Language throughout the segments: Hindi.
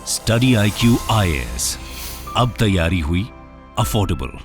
स्टडी IQ IAS, अब तैयारी हुई अफोर्डेबल।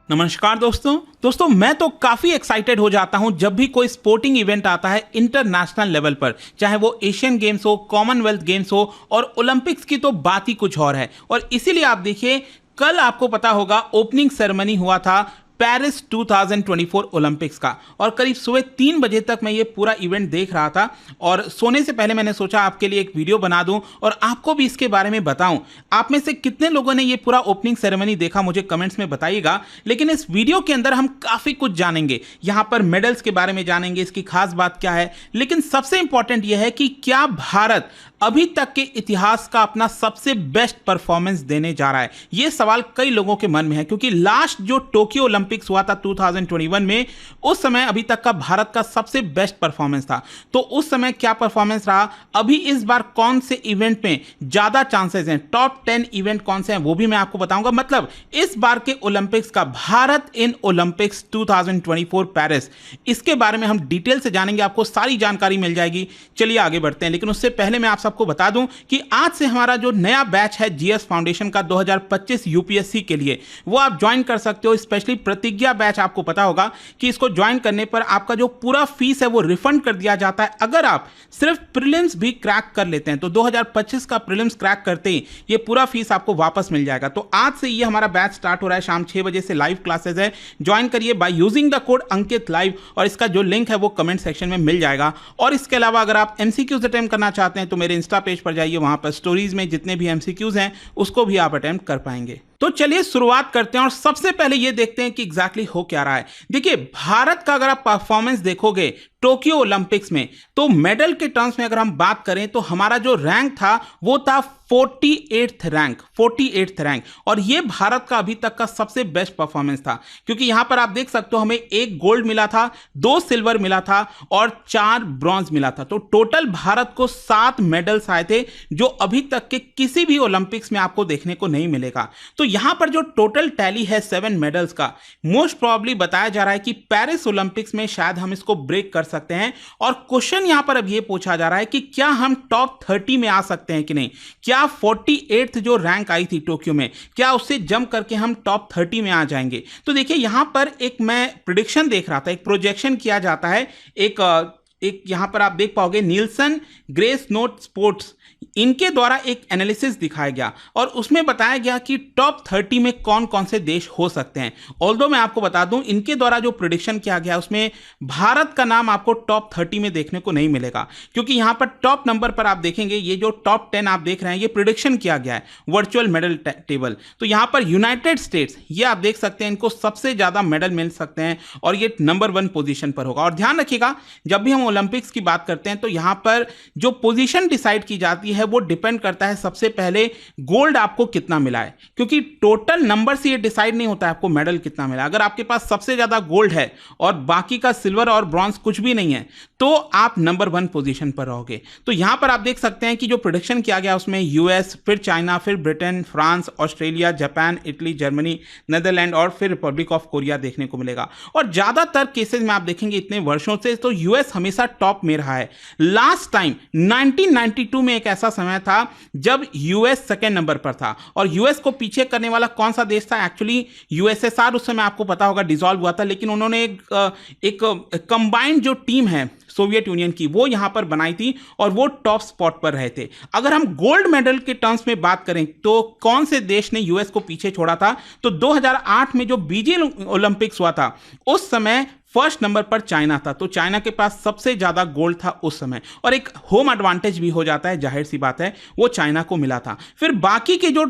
नमस्कार दोस्तों मैं तो काफ़ी एक्साइटेड हो जाता हूं जब भी कोई स्पोर्टिंग इवेंट आता है इंटरनेशनल लेवल पर, चाहे वो एशियन गेम्स हो, कॉमनवेल्थ गेम्स हो और ओलंपिक्स की तो बात ही कुछ और है। और इसीलिए आप देखिए, कल आपको पता होगा ओपनिंग सेरेमनी हुआ था पेरिस 2024 ओलंपिक्स का, और करीब सुबह 3 बजे तक मैं ये पूरा इवेंट देख रहा था। और सोने से पहले मैंने सोचा आपके लिए एक वीडियो बना दूं और आपको भी इसके बारे में बताऊं। आप में से कितने लोगों ने ये पूरा ओपनिंग सेरेमनी देखा, मुझे कमेंट्स में बताइएगा। लेकिन इस वीडियो के अंदर हम काफ़ी कुछ जानेंगे, यहाँ पर मेडल्स के बारे में जानेंगे, इसकी खास बात क्या है। लेकिन सबसे इंपॉर्टेंट यह है कि क्या भारत अभी तक के इतिहास का अपना सबसे बेस्ट परफॉर्मेंस देने जा रहा है। यह सवाल कई लोगों के मन में है, क्योंकि लास्ट जो टोक्यो ओलंपिक्स हुआ था 2021 में, उस समय अभी तक का भारत का सबसे बेस्ट परफॉर्मेंस था। तो उस समय क्या परफॉर्मेंस रहा, अभी इस बार कौन से इवेंट में ज्यादा चांसेस हैं, टॉप 10 इवेंट कौन से हैं, वो भी मैं आपको बताऊंगा। मतलब इस बार के ओलंपिक्स का भारत इन ओलंपिक्स 2024 पेरिस, इसके बारे में हम डिटेल से जानेंगे, आपको सारी जानकारी मिल जाएगी। चलिए आगे बढ़ते हैं। लेकिन उससे पहले मैं आपको बता दूं कि आज से हमारा जो नया बैच है जीएस फाउंडेशन का 2025 यूपीएससी के लिए, वो आप ज्वाइन कर सकते हो। स्पेशली प्रतिज्ञा बैच, आपको पता होगा कि इसको ज्वाइन करने पर आपका जो पूरा फीस है वो रिफंड कर दिया जाता है अगर आप सिर्फ प्रीलिम्स भी क्रैक कर लेते हैं। तो 2025 का प्रीलिम्स क्रैक करते ही ये पूरा फीस आपको वापस मिल जाएगा। तो आज से ये हमारा बैच स्टार्ट हो रहा है, शाम 6 बजे से लाइव क्लासेस है। ज्वाइन करिए by using the code Ankit live, और इसका जो लिंक है वो कमेंट सेक्शन में मिल जाएगा। और इसके अलावा अगर आप एमसीक्यूज अटेम्प्ट करना चाहते हैं तो मेरे इंस्टा पेज पर जाइए, वहां पर स्टोरीज में जितने भी एमसीक्यूज हैं उसको भी आप अटेम्प्ट कर पाएंगे। तो चलिए शुरुआत करते हैं और सबसे पहले ये देखते हैं कि एग्जैक्टली हो क्या रहा है। देखिए, भारत का अगर आप परफॉर्मेंस देखोगे टोक्यो ओलंपिक्स में, तो मेडल के टर्म्स में अगर हम बात करें तो हमारा जो रैंक था वो था 48th रैंक, और ये भारत का अभी तक का सबसे बेस्ट परफॉर्मेंस था। क्योंकि यहां पर आप देख सकते हो हमें 1 गोल्ड मिला था, 2 सिल्वर मिला था और 4 ब्रॉन्ज मिला था। तो टोटल भारत को 7 मेडल्स आए थे, जो अभी तक के किसी भी ओलंपिक्स में आपको देखने को नहीं मिलेगा। तो यहां पर जो टोटल टैली है 7 मेडल्स का, मोस्ट प्रोबेबली बताया जा रहा है कि पेरिस ओलंपिक्स में शायद हम इसको ब्रेक कर सकते हैं। और क्वेश्चन यहां पर अब यह पूछा जा रहा है कि क्या हम टॉप 30 में आ सकते हैं कि नहीं। क्या 48th जो रैंक आई थी टोक्यो में, क्या उससे जंप करके हम टॉप 30 में आ जाएंगे। तो देखिए, यहां पर एक मैं प्रेडिक्शन देख रहा था, एक प्रोजेक्शन किया जाता है, एक यहां पर आप देख पाओगे नीलसन ग्रेस नोट स्पोर्ट्स, इनके द्वारा एक एनालिसिस दिखाया गया और उसमें बताया गया कि टॉप 30 में कौन कौन से देश हो सकते हैं। ऑल्दो मैं आपको बता दूं, इनके द्वारा जो प्रेडिक्शन किया गया उसमें भारत का नाम आपको टॉप 30 में देखने को नहीं मिलेगा। क्योंकि यहां पर टॉप नंबर पर आप देखेंगे, ये जो टॉप 10 आप देख रहे हैं, ये प्रेडिक्शन किया गया है वर्चुअल मेडल टेबल। तो यहां पर यूनाइटेड स्टेट्स, ये आप देख सकते हैं, इनको सबसे ज्यादा मेडल मिल सकते हैं और ये नंबर 1 पोजीशन पर होगा। और ध्यान रखिएगा, जब भी हम ओलंपिक्स की बात करते हैं तो यहां पर जो पोजीशन डिसाइड की जाती है वो डिपेंड करता है सबसे पहले गोल्ड आपको कितना मिला है। क्योंकि टोटल नंबर से ये डिसाइड नहीं होता है आपको मेडल कितना मिला। अगर आपके पास सबसे ज्यादा गोल्ड है और बाकी का सिल्वर और ब्रॉन्ज कुछ भी नहीं है, तो आप नंबर 1 पोजीशन पर रहोगे। तो यहां पर आप देख सकते हैं कि जो प्रेडिक्शन किया गया उसमें यूएस, फिर चाइना, फिर Britain, France, Australia, Japan, Italy, Germany, Netherland और फिर रिपब्लिक ऑफ कोरिया देखने को मिलेगा। और ज्यादातर केसेस में आप देखेंगे इतने वर्षों से तो यूएस हमेशा टॉप में रहा है। लास्ट टाइम 1992 में एक ऐसा समय था जब यूएस सेकेंड नंबर पर था, और यूएस को पीछे करने वाला कौन सा देश था, एक्चुअली यूएसएसआर उस समय आपको पता होगा डिसॉल्व हुआ था, लेकिन उन्होंने एक कंबाइंड जो टीम है सोवियत यूनियन की, वो यहां पर बनाई थी और वो टॉप स्पॉट पर रहे थे। अगर हम गोल्ड मेडल के टर्म्स में बात करें तो कौन से देश ने यूएस को पीछे छोड़ा था, तो 2008 में जो बीजिंग ओलंपिक्स हुआ था उस समय फर्स्ट नंबर पर चाइना था। तो चाइना के पास सबसे ज्यादा गोल्ड था उस समय, और एक होम एडवांटेज भी हो जाता है, जाहिर सी बात है, वो चाइना को मिला था। फिर बाकी के जो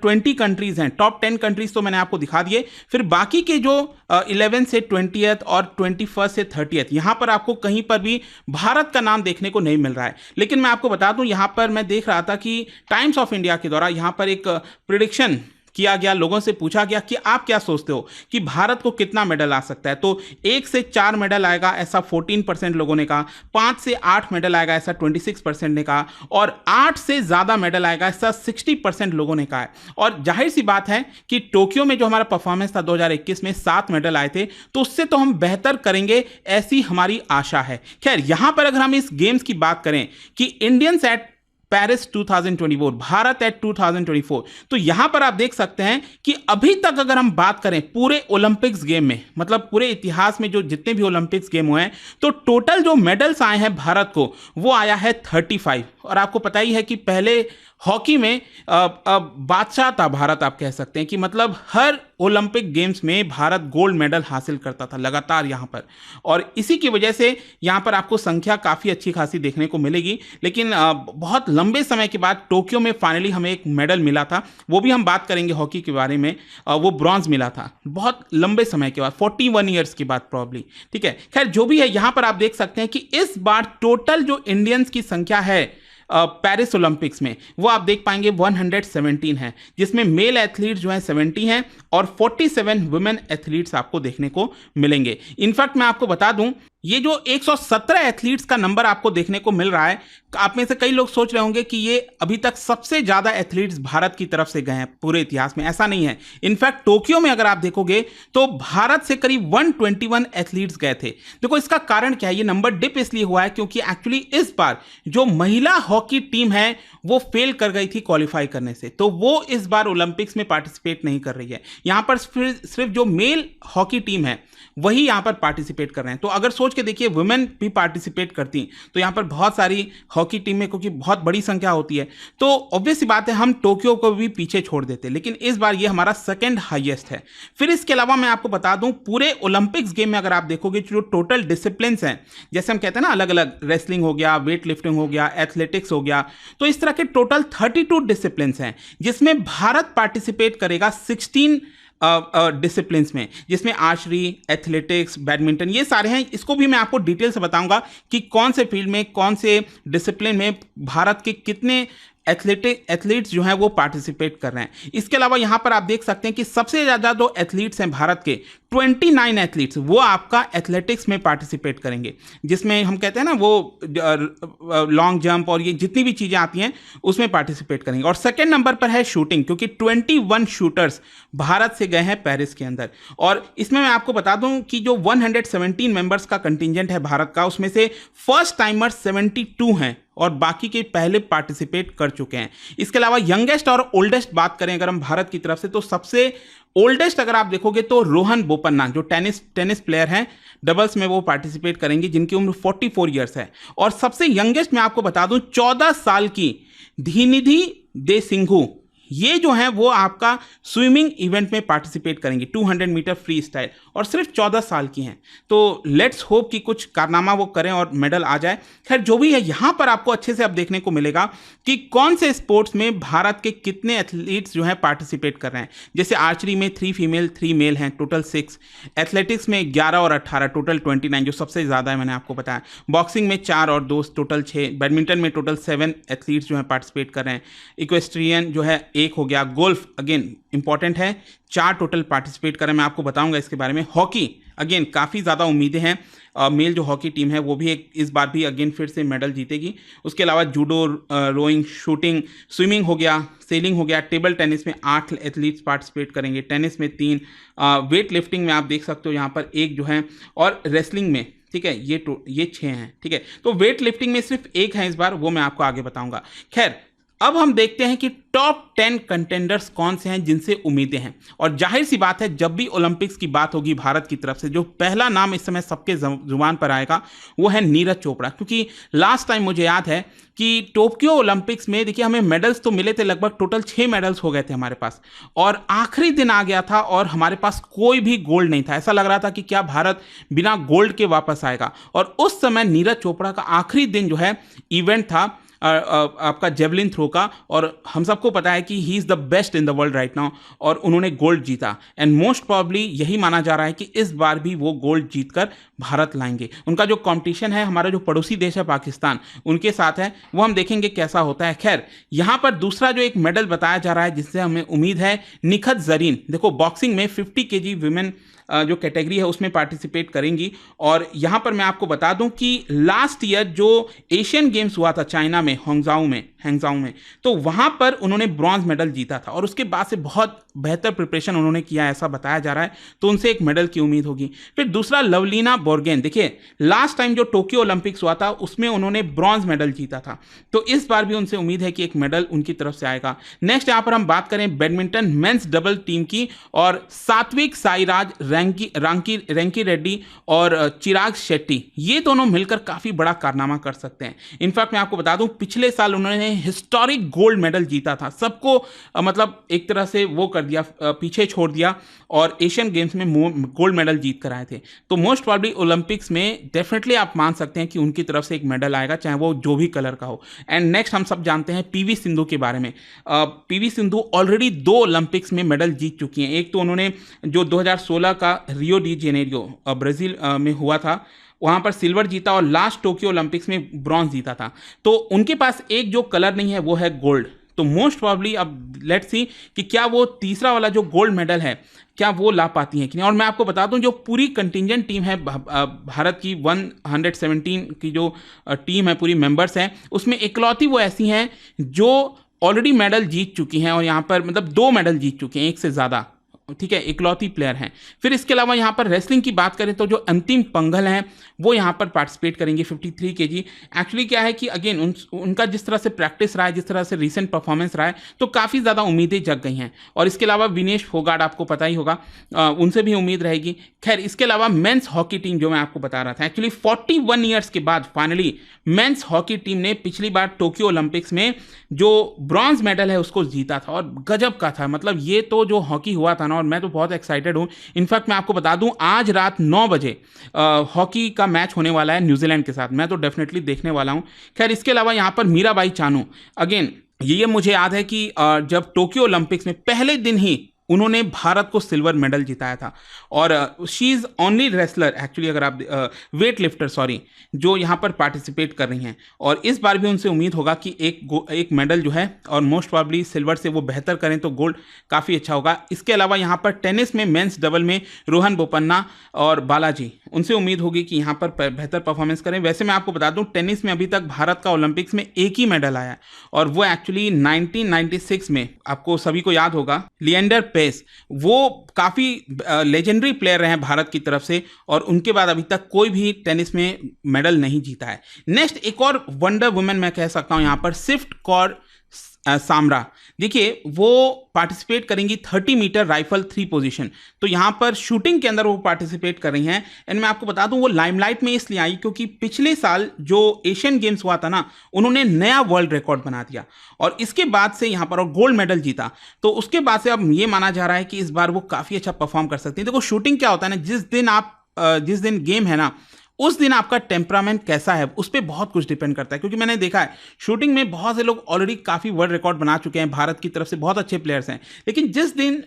20 कंट्रीज हैं, टॉप 10 कंट्रीज तो मैंने आपको दिखा दिए। फिर बाकी के जो 11 से 20th और 21st से 30th, यहां पर आपको कहीं पर भी भारत का नाम देखने को नहीं मिल रहा है। लेकिन मैं आपको बता दूं, यहां पर मैं देख रहा था कि टाइम्स ऑफ इंडिया के द्वारा यहां पर एक प्रेडिक्शन किया गया, लोगों से पूछा गया कि आप क्या सोचते हो कि भारत को कितना मेडल आ सकता है। तो 1 से 4 मेडल आएगा ऐसा 14% लोगों ने कहा, 5 से 8 मेडल आएगा ऐसा 26% ने कहा, और 8 से ज़्यादा मेडल आएगा ऐसा 60% लोगों ने कहा है। और जाहिर सी बात है कि टोक्यो में जो हमारा परफॉर्मेंस था 2021 में 7 मेडल आए थे, तो उससे तो हम बेहतर करेंगे ऐसी हमारी आशा है। खैर, यहां पर अगर हम इस गेम्स की बात करें कि Indians at Paris 2024, Bharat at 2024। तो यहां पर आप देख सकते हैं कि अभी तक अगर हम बात करें पूरे ओलंपिक्स गेम में, मतलब पूरे इतिहास में जो जितने भी ओलंपिक्स गेम हुए हैं, तो टोटल जो मेडल्स आए हैं भारत को वो आया है 35। और आपको पता ही है कि पहले हॉकी में बादशाह था भारत, आप कह सकते हैं कि मतलब हर ओलंपिक गेम्स में भारत गोल्ड मेडल हासिल करता था लगातार यहाँ पर। और इसी की वजह से यहाँ पर आपको संख्या काफ़ी अच्छी खासी देखने को मिलेगी। लेकिन बहुत लंबे समय के बाद टोक्यो में फाइनली हमें एक मेडल मिला था, वो भी हम बात करेंगे हॉकी के बारे में। वो ब्रॉन्ज मिला था बहुत लंबे समय के बाद, 41 ईयर्स के बाद प्रॉब्ली। ठीक है, खैर जो भी है, यहाँ पर आप देख सकते हैं कि इस बार टोटल जो इंडियंस की संख्या है पेरिस ओलंपिक्स में, वो आप देख पाएंगे 117 है, जिसमें मेल एथलीट्स जो है 70 हैं और 47 वुमेन एथलीट्स आपको देखने को मिलेंगे। इनफैक्ट मैं आपको बता दूं, ये जो 117 एथलीट्स का नंबर आपको देखने को मिल रहा है, आप में से कई लोग सोच रहे होंगे कि ये अभी तक सबसे ज्यादा एथलीट्स भारत की तरफ से गए हैं पूरे इतिहास में। ऐसा नहीं है। इनफैक्ट टोक्यो में अगर आप देखोगे तो भारत से करीब 121 एथलीट्स गए थे। देखो इसका कारण क्या है, ये नंबर डिप इसलिए हुआ है क्योंकि एक्चुअली इस बार जो महिला हॉकी टीम है वो फेल कर गई थी क्वालिफाई करने से, तो वो इस बार ओलंपिक्स में पार्टिसिपेट नहीं कर रही है। यहां पर सिर्फ जो मेल हॉकी टीम है वही यहां पर पार्टिसिपेट कर रहे हैं। तो अगर सोच के देखिए वुमेन भी पार्टिसिपेट करती तो यहां पर बहुत सारी हॉकी टीम में, क्योंकि बहुत बड़ी संख्या होती है, तो ऑब्वियस सी बात है हम टोक्यो को भी पीछे छोड़ देते, लेकिन इस बार ये हमारा सेकंड हाईएस्ट है। फिर इसके अलावा मैं आपको बता दूं, पूरे ओलंपिक्स गेम में अगर आप देखोगे जो टोटल डिसिप्लिन हैं, जैसे हम कहते हैं ना अलग अलग, रेसलिंग हो गया, वेट लिफ्टिंग हो गया, एथलेटिक्स हो गया, तो इस तरह के टोटल 32 डिसिप्लिन हैं, जिसमें भारत पार्टिसिपेट करेगा 16 डिसिप्लिन्स में, जिसमें आर्चरी, एथलेटिक्स, बैडमिंटन, ये सारे हैं। इसको भी मैं आपको डिटेल से बताऊंगा कि कौन से फील्ड में, कौन से डिसिप्लिन में भारत के कितने एथलीट्स जो हैं वो पार्टिसिपेट कर रहे हैं। इसके अलावा यहाँ पर आप देख सकते हैं कि सबसे ज़्यादा जो एथलीट्स हैं भारत के, 29 एथलीट्स, वो आपका एथलेटिक्स में पार्टिसिपेट करेंगे, जिसमें हम कहते हैं ना वो लॉन्ग जंप और ये जितनी भी चीज़ें आती हैं उसमें पार्टिसिपेट करेंगे। और सेकेंड नंबर पर है शूटिंग, क्योंकि 21 शूटर्स भारत से गए हैं पेरिस के अंदर। और इसमें मैं आपको बता दूं कि जो 117 मेंबर्स का कंटिजेंट है भारत का, उसमें से फर्स्ट टाइमर 72 हैं और बाकी के पहले पार्टिसिपेट कर चुके हैं। इसके अलावा यंगेस्ट और ओल्डेस्ट बात करें अगर हम भारत की तरफ से, तो सबसे ओल्डेस्ट अगर आप देखोगे तो रोहन बोपन्ना, जो टेनिस प्लेयर हैं, डबल्स में वो पार्टिसिपेट करेंगे, जिनकी उम्र 44 ईयर्स है। और सबसे यंगेस्ट मैं आपको बता दूं 14 साल की धीनिधि दे सिंघू, ये जो है वो आपका स्विमिंग इवेंट में पार्टिसिपेट करेंगे, 200 मीटर फ्री स्टाइल, और सिर्फ 14 साल की हैं। तो लेट्स होप कि कुछ कारनामा वो करें और मेडल आ जाए। खैर जो भी है, यहाँ पर आपको अच्छे से अब देखने को मिलेगा कि कौन से स्पोर्ट्स में भारत के कितने एथलीट्स जो है पार्टिसिपेट कर रहे हैं। जैसे आर्चरी में 3 फीमेल 3 मेल हैं, टोटल 6। एथलेटिक्स में 11 और 18, टोटल 29, जो सबसे ज़्यादा है मैंने आपको बताया। बॉक्सिंग में 4 और 2, टोटल 6। बैडमिंटन में टोटल 7 एथलीट्स जो है पार्टिसिपेट कर रहे हैं। इक्वेस्ट्रियन जो है 1 हो गया। गोल्फ अगेन इंपॉर्टेंट है, 4 टोटल पार्टिसिपेट कर रहे हैं, मैं आपको बताऊंगा इसके बारे में। हॉकी अगेन काफ़ी ज़्यादा उम्मीदें हैं, मेल जो हॉकी टीम है वो भी इस बार भी अगेन फिर से मेडल जीतेगी। उसके अलावा जूडो, रोइंग, शूटिंग, स्विमिंग हो गया, सेलिंग हो गया। टेबल टेनिस में 8 एथलीट्स पार्टिसिपेट करेंगे, टेनिस में 3, वेट लिफ्टिंग में आप देख सकते हो यहाँ पर 1 जो है, और रेसलिंग में, ठीक है, ये 6 हैं। ठीक है, तो वेट लिफ्टिंग में सिर्फ 1 है इस बार, वो मैं आपको आगे बताऊंगा। खैर अब हम देखते हैं कि टॉप 10 कंटेंडर्स कौन से हैं जिनसे उम्मीदें हैं। और जाहिर सी बात है, जब भी ओलंपिक्स की बात होगी भारत की तरफ से, जो पहला नाम इस समय सबके जुबान पर आएगा वो है नीरज चोपड़ा। क्योंकि लास्ट टाइम मुझे याद है कि टोक्यो ओलंपिक्स में देखिए हमें मेडल्स तो मिले थे, लगभग टोटल 6 मेडल्स हो गए थे हमारे पास, और आखिरी दिन आ गया था और हमारे पास कोई भी गोल्ड नहीं था। ऐसा लग रहा था कि क्या भारत बिना गोल्ड के वापस आएगा। और उस समय नीरज चोपड़ा का आखिरी दिन जो है इवेंट था आपका जेवलिन थ्रो का, और हम सबको पता है कि he is the best in the world right now, और उन्होंने गोल्ड जीता। एंड मोस्ट प्रॉब्ली यही माना जा रहा है कि इस बार भी वो गोल्ड जीतकर भारत लाएंगे। उनका जो कंपटीशन है हमारा जो पड़ोसी देश है पाकिस्तान, उनके साथ है, वो हम देखेंगे कैसा होता है। खैर यहाँ पर दूसरा जो एक मेडल बताया जा रहा है जिससे हमें उम्मीद है, निखत जरीन, देखो बॉक्सिंग में 50 kg विमेन जो कैटेगरी है उसमें पार्टिसिपेट करेंगी। और यहाँ पर मैं आपको बता दूं कि लास्ट ईयर जो एशियन गेम्स हुआ था चाइना हैंगजाऊ में, तो वहां पर उन्होंने ब्रॉन्ज मेडल जीता था और उसके बाद से बहुत बेहतर प्रिपरेशन उन्होंने किया, ऐसा बताया जा रहा है, तो उनसे एक मेडल की उम्मीद होगी। फिर दूसरा लवलीना बोर्गोहेन, देखिए लास्ट टाइम जो टोक्यो ओलंपिक्स हुआ था उसमें उन्होंने ब्रॉन्ज मेडल जीता था, तो इस बार भी उनसे उम्मीद है कि एक मेडल उनकी तरफ से आएगा। नेक्स्ट यहां पर हम बात करें बैडमिंटन मेंस डबल टीम की, और सात्विक साईराज, रैंकी रेड्डी और चिराग शेट्टी, ये दोनों मिलकर काफी बड़ा कारनामा कर सकते हैं। इनफैक्ट मैं आपको बता दूं पिछले साल उन्होंने हिस्टोरिक गोल्ड मेडल जीता था, सबको मतलब एक तरह से वो कर दिया, पीछे छोड़ दिया, और एशियन गेम्स में गोल्ड मेडल जीत कर आए थे। तो मोस्ट प्रॉब्ली ओलंपिक्स में डेफिनेटली आप मान सकते हैं कि उनकी तरफ से एक मेडल आएगा, चाहे वो जो भी कलर का हो। एंड नेक्स्ट हम सब जानते हैं पीवी सिंधु के बारे में। पीवी सिंधु ऑलरेडी 2 ओलंपिक्स में मेडल जीत चुकी हैं। एक तो उन्होंने जो 2016 का रियो डी जेनेरियो ब्राजील में हुआ था, वहां पर सिल्वर जीता, और लास्ट टोक्यो ओलंपिक्स में ब्रॉन्ज जीता था। तो उनके पास एक जो कलर नहीं है वो है गोल्ड। तो मोस्ट प्रॉब्ली अब लेट्स सी कि क्या वो तीसरा वाला जो गोल्ड मेडल है क्या वो ला पाती हैं कि नहीं। और मैं आपको बता दूं जो पूरी कंटिंजेंट टीम है भारत की 117 की जो टीम है, पूरी मेंबर्स हैं, उसमें इकलौती वो ऐसी हैं जो ऑलरेडी मेडल जीत चुकी हैं, और यहाँ पर मतलब 2 मेडल जीत चुके हैं, एक से ज़्यादा, ठीक है, इकलौती प्लेयर हैं। फिर इसके अलावा यहाँ पर रेसलिंग की बात करें तो जो अंतिम पंघल हैं वो यहाँ पर पार्टिसिपेट करेंगे 53 kg। एक्चुअली क्या है कि अगेन उनका जिस तरह से प्रैक्टिस रहा है, जिस तरह से रिसेंट परफॉर्मेंस रहा है, तो काफ़ी ज़्यादा उम्मीदें जग गई हैं। और इसके अलावा विनेश फोगाट आपको पता ही होगा, उनसे भी उम्मीद रहेगी। खैर इसके अलावा मेंस हॉकी टीम जो मैं आपको बता रहा था, एक्चुअली 41 ईयर्स के बाद फाइनली मेंस हॉकी टीम ने पिछली बार टोक्यो ओलंपिक्स में जो ब्रॉन्ज मेडल है उसको जीता था, और गजब का था। मतलब ये तो जो हॉकी हुआ था ना, और मैं तो बहुत एक्साइटेड हूँ। इनफैक्ट मैं आपको बता दूं आज रात 9 बजे हॉकी का मैच होने वाला है न्यूजीलैंड के साथ, मैं तो डेफिनेटली देखने वाला हूं। खैर इसके अलावा यहां पर मीराबाई चानू, अगेन ये मुझे याद है कि जब टोक्यो ओलंपिक्स में पहले दिन ही उन्होंने भारत को सिल्वर मेडल जिताया था, और she is only wrestler actually, अगर आप वेट लिफ्टर सॉरी, जो यहाँ पर पार्टिसिपेट कर रही हैं। और इस बार भी उनसे उम्मीद होगा कि एक मेडल जो है, और मोस्ट प्रॉब्ली सिल्वर से वो बेहतर करें तो गोल्ड काफ़ी अच्छा होगा। इसके अलावा यहाँ पर टेनिस में मेंस डबल में रोहन बोपन्ना और बालाजी, उनसे उम्मीद होगी कि यहाँ पर बेहतर परफॉर्मेंस करें। वैसे मैं आपको बता दूँ टेनिस में अभी तक भारत का ओलंपिक्स में एक ही मेडल आया है, और वो एक्चुअली 1996 में, आपको सभी को याद होगा, लिएंडर पेस, वो काफ़ी लेजेंडरी प्लेयर रहे हैं भारत की तरफ से, और उनके बाद अभी तक कोई भी टेनिस में मेडल नहीं जीता है। नेक्स्ट एक और वंडर वुमेन मैं कह सकता हूं यहाँ पर, स्विफ्ट कौर सामरा, देखिए वो पार्टिसिपेट करेंगी 30 मीटर राइफल 3 पोजीशन, तो यहाँ पर शूटिंग के अंदर वो पार्टिसिपेट कर रही हैं। एंड मैं आपको बता दूं वो लाइमलाइट में इसलिए आई क्योंकि पिछले साल जो एशियन गेम्स हुआ था ना, उन्होंने नया वर्ल्ड रिकॉर्ड बना दिया, और इसके बाद से यहाँ पर और गोल्ड मेडल जीता, तो उसके बाद से अब ये माना जा रहा है कि इस बार वो काफ़ी अच्छा परफॉर्म कर सकती है। देखो शूटिंग क्या होता है ना, जिस दिन गेम है ना, उस दिन आपका टेम्परामेंट कैसा है उस पर बहुत कुछ डिपेंड करता है। क्योंकि मैंने देखा है शूटिंग में बहुत से लोग ऑलरेडी काफ़ी वर्ल्ड रिकॉर्ड बना चुके हैं, भारत की तरफ से बहुत अच्छे प्लेयर्स हैं, लेकिन जिस दिन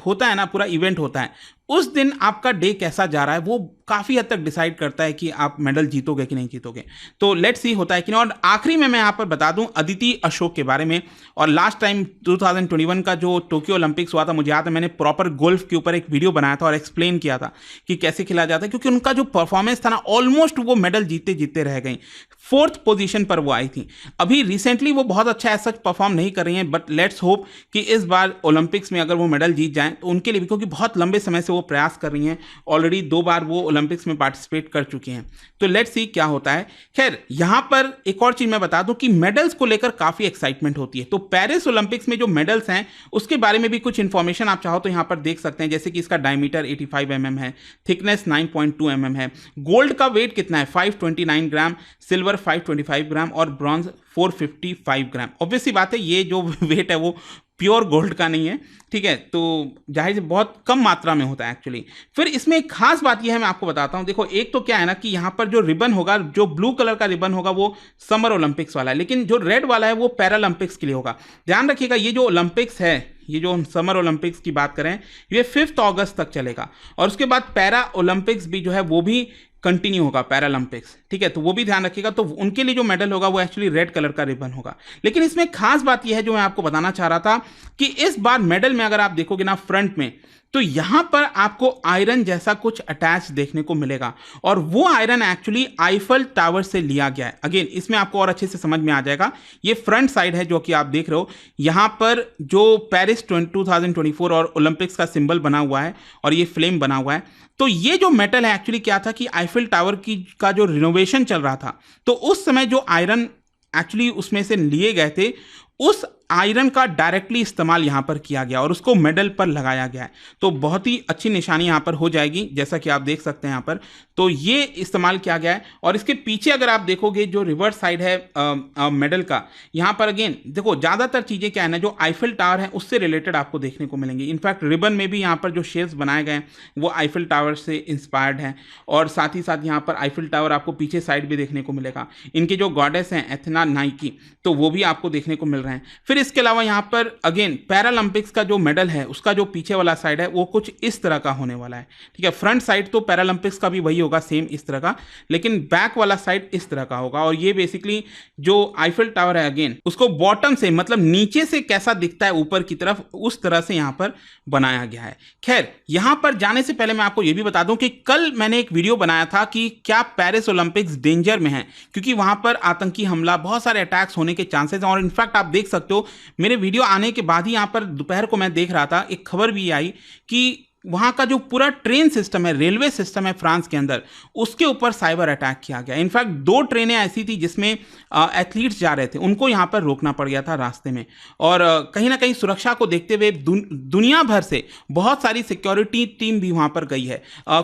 होता है ना, पूरा इवेंट होता है, उस दिन आपका डे कैसा जा रहा है वो काफ़ी हद तक डिसाइड करता है कि आप मेडल जीतोगे कि नहीं जीतोगे। तो लेट्स सी होता है कि नहीं। और आखिरी में मैं यहाँ पर बता दूं अदिति अशोक के बारे में। और लास्ट टाइम 2021 का जो टोक्यो ओलंपिक्स हुआ था, मुझे याद है मैंने प्रॉपर गोल्फ के ऊपर एक वीडियो बनाया था और एक्सप्लेन किया था कि कैसे खेला जाता है, क्योंकि उनका जो परफॉर्मेंस था ना, ऑलमोस्ट वो मेडल जीतते जीतते रह गई। 4th पोजीशन पर वो आई थी। अभी रिसेंटली वो बहुत अच्छा ऐसा परफॉर्म नहीं कर रही हैं, बट लेट्स होप कि इस बार ओलंपिक्स में अगर वो मेडल जीत जाएं तो उनके लिए भी, क्योंकि बहुत लंबे समय से वो प्रयास कर रही हैं, ऑलरेडी 2 बार वो ओलंपिक्स में पार्टिसिपेट कर चुकी हैं। तो लेट्स सी क्या होता है। खैर यहाँ पर एक और चीज़ मैं बता दूं कि मेडल्स को लेकर काफ़ी एक्साइटमेंट होती है। तो पेरिस ओलंपिक्स में जो मेडल्स हैं उसके बारे में भी कुछ इन्फॉर्मेशन आप चाहो तो यहाँ पर देख सकते हैं, जैसे कि इसका डायमीटर 85 mm है, थिकनेस 9.2 mm है, गोल्ड का वेट कितना है 529 ग्राम, सिल्वर 525 ग्राम और ब्रॉन्ज 455 ग्राम। ऑब्वियसली बात है ये जो वेट है वो प्योर गोल्ड का नहीं है, ठीक है, तो जाहिर से बहुत कम मात्रा में होता है एक्चुअली। फिर इसमें एक खास बात यह है, मैं आपको बताता हूं। देखो एक तो क्या है ना कि यहाँ पर जो रिबन होगा, जो ब्लू कलर का रिबन होगा वो समर ओलंपिक्स वाला है, लेकिन जो रेड वाला है वो पैरालंपिक्स के लिए होगा। ध्यान रखिएगा ये जो ओलंपिक्स है, ये जो हम समर ओलंपिक्स की बात करें, ये 5 अगस्त तक चलेगा, और उसके बाद पैरा ओलंपिक्स भी जो है वो भी कंटिन्यू होगा, पैरालंपिक्स, ठीक है, तो वो भी ध्यान रखिएगा। तो उनके लिए जो मेडल होगा वो एक्चुअली रेड कलर का रिबन होगा। लेकिन इसमें खास बात यह है जो मैं आपको बताना चाह रहा था कि इस बार मेडल में अगर आप देखोगे ना, फ्रंट में तो यहाँ पर आपको आयरन जैसा कुछ अटैच देखने को मिलेगा और वो आयरन एक्चुअली आईफल टावर से लिया गया है। अगेन इसमें आपको और अच्छे से समझ में आ जाएगा। ये फ्रंट साइड है जो कि आप देख रहे हो, यहाँ पर जो पेरिस 2024 और ओलंपिक्स का सिंबल बना हुआ है और ये फ्लेम बना हुआ है। तो ये जो मेटल है एक्चुअली क्या था कि आईफल टावर का जो रिनोवेशन चल रहा था, तो उस समय जो आयरन एक्चुअली उसमें से लिए गए थे, उस आयरन का डायरेक्टली इस्तेमाल यहाँ पर किया गया और उसको मेडल पर लगाया गया है। तो बहुत ही अच्छी निशानी यहाँ पर हो जाएगी, जैसा कि आप देख सकते हैं यहाँ पर। तो ये इस्तेमाल किया गया है और इसके पीछे अगर आप देखोगे जो रिवर्स साइड है मेडल का, यहाँ पर अगेन देखो ज़्यादातर चीज़ें क्या है ना, जो आईफल टावर है उससे रिलेटेड आपको देखने को मिलेंगी। इनफैक्ट रिबन में भी यहाँ पर जो शेप्स बनाए गए हैं वो आईफल टावर से इंस्पायर्ड हैं और साथ ही साथ यहाँ पर आईफल टावर आपको पीछे साइड भी देखने को मिलेगा। इनके जो गॉडेस हैं एथेना नाइकी, तो वो भी आपको देखने को मिल रहे हैं। फिर इसके अलावा यहाँ पर अगेन पैरालंपिक्स का जो मेडल है उसका जो पीछे वाला साइड है वो कुछ इस तरह का होने वाला है, ठीक है। फ्रंट साइड तो पैरालंपिक्स का भी वही होगा, सेम इस तरह का, लेकिन बैक वाला साइड इस तरह का होगा। और ये बेसिकली जो आईफल टावर है अगेन उसको बॉटम से मतलब नीचे से कैसा दिखता है ऊपर की तरफ, उस तरह से यहाँ पर बनाया गया है। खैर यहाँ पर जाने से पहले मैं आपको ये भी बता दूं कि कल मैंने एक वीडियो बनाया था कि क्या पेरिस ओलंपिक्स डेंजर में है, क्योंकि वहां पर आतंकी हमला, बहुत सारे अटैक्स होने के चांसेस हैं। और इनफैक्ट आप देख सकते हो मेरे वीडियो आने के बाद ही यहाँ पर दोपहर को मैं देख रहा था, एक खबर भी आई कि वहाँ का जो पूरा ट्रेन सिस्टम है, रेलवे सिस्टम है फ्रांस के अंदर, उसके ऊपर साइबर अटैक किया गया। इनफैक्ट 2 ट्रेनें ऐसी थी जिसमें एथलीट्स जा रहे थे, उनको यहाँ पर रोकना पड़ गया था रास्ते में। और कहीं ना कहीं सुरक्षा को देखते हुए दुनिया भर से बहुत सारी सिक्योरिटी टीम भी वहाँ पर गई है।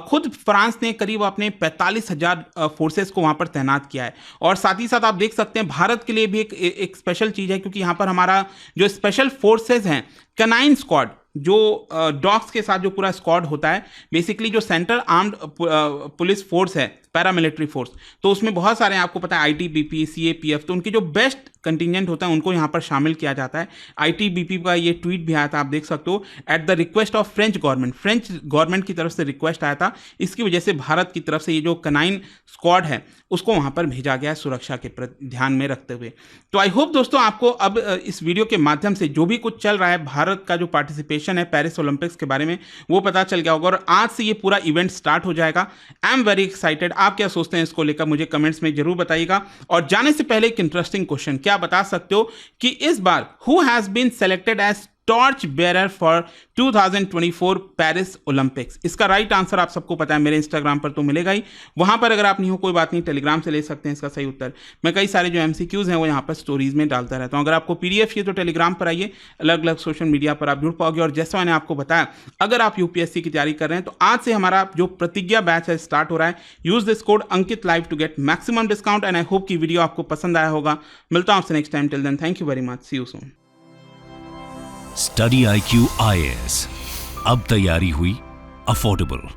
खुद फ्रांस ने करीब अपने 45,000 फोर्सेस को वहाँ पर तैनात किया है। और साथ ही साथ आप देख सकते हैं भारत के लिए भी एक स्पेशल चीज़ है, क्योंकि यहाँ पर हमारा जो स्पेशल फोर्सेज हैं, कैनाइन स्क्वाड, जो डॉग्स के साथ जो पूरा स्क्वाड होता है, बेसिकली जो सेंट्रल आर्म्ड पुलिस फोर्स है, पैरामिलिट्री फोर्स, तो उसमें बहुत सारे आपको पता है आईटीबीपी, सीएपीएफ, तो उनके जो बेस्ट कंटिजेंट होता है उनको यहाँ पर शामिल किया जाता है। आईटीबीपी का ये ट्वीट भी आया था, आप देख सकते हो, at the request of French government की तरफ से रिक्वेस्ट आया था। इसकी वजह से भारत की तरफ से ये जो कैनाइन स्क्वाड है उसको वहाँ पर भेजा गया है सुरक्षा के ध्यान में रखते हुए। तो आई होप दोस्तों आपको अब इस वीडियो के माध्यम से जो भी कुछ चल रहा है, भारत का जो पार्टिसिपेशन है पेरिस ओलंपिक्स के बारे में, वो पता चल गया होगा। और आज से ये पूरा इवेंट स्टार्ट हो जाएगा। I am very excited. आप क्या सोचते हैं इसको लेकर, मुझे कमेंट्स में जरूर बताइएगा। और जाने से पहले एक इंटरेस्टिंग क्वेश्चन, क्या बता सकते हो कि इस बार who has been selected as torch bearer for 2024 Paris Olympics? इसका राइट आंसर आप सबको पता है, मेरे इंस्टाग्राम पर तो मिलेगा ही। वहां पर अगर आप नहीं हो कोई बात नहीं, टेलीग्राम से ले सकते हैं इसका सही उत्तर। मैं कई सारे जो एमसीक्यूज हैं वो यहाँ पर स्टोरीज में डालता रहता हूँ। अगर आपको पीडीएफ चाहिए तो टेलीग्राम पर आइए, अलग अलग सोशल मीडिया पर आप जुड़ पाओगे। और जैसा मैंने आपको बताया, अगर आप यूपीएससी की तैयारी कर रहे हैं तो आज से हमारा जो प्रतिज्ञा बैच है स्टार्ट हो रहा है। Use this code Ankit live to get maximum discount. And I hope की वीडियो आपको पसंद आया होगा। मिलता हूं आपसे next time. Till then thank you very much, see you soon. Study IQ IAS, अब तैयारी हुई अफोर्डेबल।